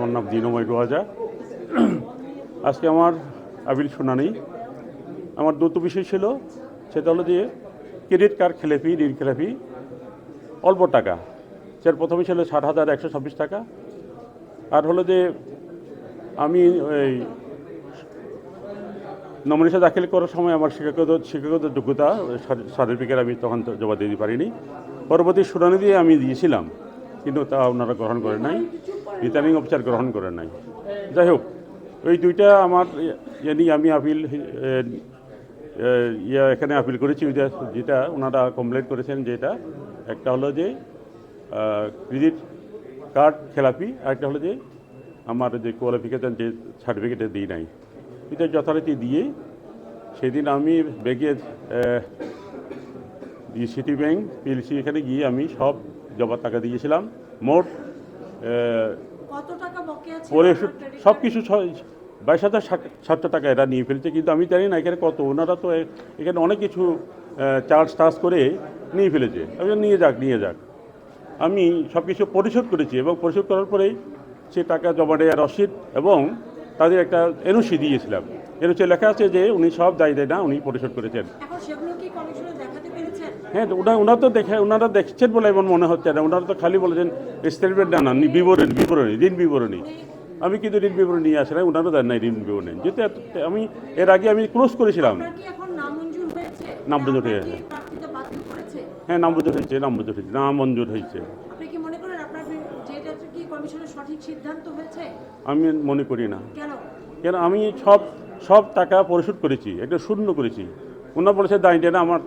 আমার নাম দিনময় গোয়াজা। আজকে আমার আপিল শুনানি। আমার দুটো বিষয় ছিল, সেটা হলো যে ক্রেডিট কার্ড খেলাপি, ঋণ খেলাপি অল্প টাকা। সেটা প্রথমে ছিল 60,126 টাকা। আর হলো যে আমি ওই নমিনেশন দাখিল করার সময় আমার শিক্ষাগত যোগ্যতা সার্টিফিকেট আমি তখন জমা দিতে পারিনি। পরবর্তী শুনানি দিয়ে আমি দিয়েছিলাম, কিন্তু তা ওনারা গ্রহণ করে নাই, রিটার্নিং অফিসার গ্রহণ করে নাই। যাই হোক, ওই দুইটা আমার নিয়ে আমি আপিল এখানে আপিল করেছি। যেটা ওনারা কমপ্লেন করেছেন, যেটা একটা হলো যে ক্রেডিট কার্ড খেলাপি, আরেকটা হলো যে আমার যে কোয়ালিফিকেশন যে সার্টিফিকেটে দিই নাই, এটা যথারীতি দিয়ে সেদিন আমি ব্যাগে সিটি ব্যাংক পিএলসি এখানে গিয়ে আমি সব জমা টাকা দিয়েছিলাম। মোট সব কিছু 22,700 টাকা এরা নিয়ে ফেলছে, কিন্তু আমি জানি না এখানে কত। ওনারা তো এখানে অনেক কিছু চার্জ করে নিয়ে ফেলেছে। নিয়ে যাক। আমি সব কিছু পরিশোধ করেছি এবং পরিশোধ করার পরেই সে টাকা জমা দেওয়ার রসিদ এবং তাদের একটা এনওসি দিয়েছিলাম। এনওসি লেখা আছে যে উনি সব দায় দেয় না, উনি পরিশোধ করেছেন। হ্যাঁ, ওনারা দেখছেন বলে এমন মনে হচ্ছে না। ওনারা তো খালি বলেছেন স্টেটমেন্ট না, বিবরণী, ঋণ বিবরণী। আমি কিন্তু ঋণ বিবরণী নিয়ে আসি না, ওনারা দেন নাই ঋণ বিবরণী। যেহেতু আমি এর আগে আমি ক্লোজ করেছিলাম। নামঞ্জুর হয়েছে। হ্যাঁ, নামঞ্জুর হয়েছে, নামঞ্জুর হয়েছে। আমি মনে করি না। কেন আমি সব টাকা পরিশোধ করেছি, একটা শূন্য করেছি। ওনারা বলেছে দায় দেয় না, আমার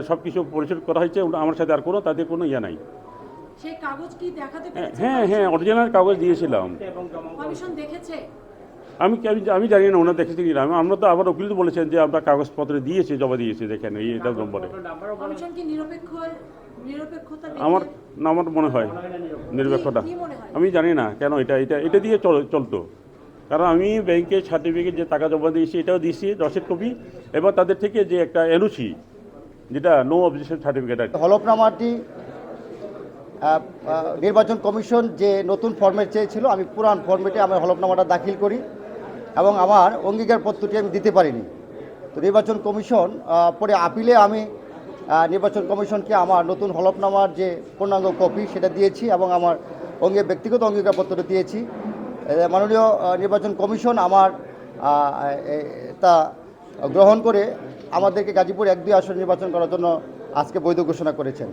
সব কিছু পরিশোধ করা হয়েছে, আমার সাথে আর তাদের কোনো ইয়ে নাই। হ্যাঁ, অরিজিনাল কাগজ দিয়েছিলাম। আমি জানি না ওনারা দেখেছে কিনা। আমরা তো আবার উকিল বলেছেন যে আমরা কাগজপত্র দিয়েছি, জমা দিয়েছি, দেখেন এটা নম্বরে। আমার মনে হয় নিরপেক্ষতা। আমি জানি না কেন এটা দিয়ে চলতো। কারণ আমি ব্যাংকের সার্টিফিকেট যে টাকা জমা দিয়েছি এটাও দিয়েছি, রসিদ কপি, এবং তাদের থেকে যে একটা এনওসি, যেটা নো অবজেকশন সার্টিফিকেট। হলফনামাটি নির্বাচন কমিশন যে নতুন ফরম্যাট চেয়েছিল, আমি পুরান ফরম্যাটে আমার হলফনামাটা দাখিল করি এবং আমার অঙ্গীকারপত্রটি আমি দিতে পারিনি। তো নির্বাচন কমিশন পরে আপিলে আমি নির্বাচন কমিশনকে আমার নতুন হলফনামার যে পূর্ণাঙ্গ কপি সেটা দিয়েছি এবং আমার ব্যক্তিগত অঙ্গীকারপত্রটা দিয়েছি। মাননীয় নির্বাচন কমিশন আমার তা গ্রহণ করে আমাদেরকে গাজীপুর 1-2 আসন নির্বাচন করার জন্য আজকে বৈধ ঘোষণা করেছেন।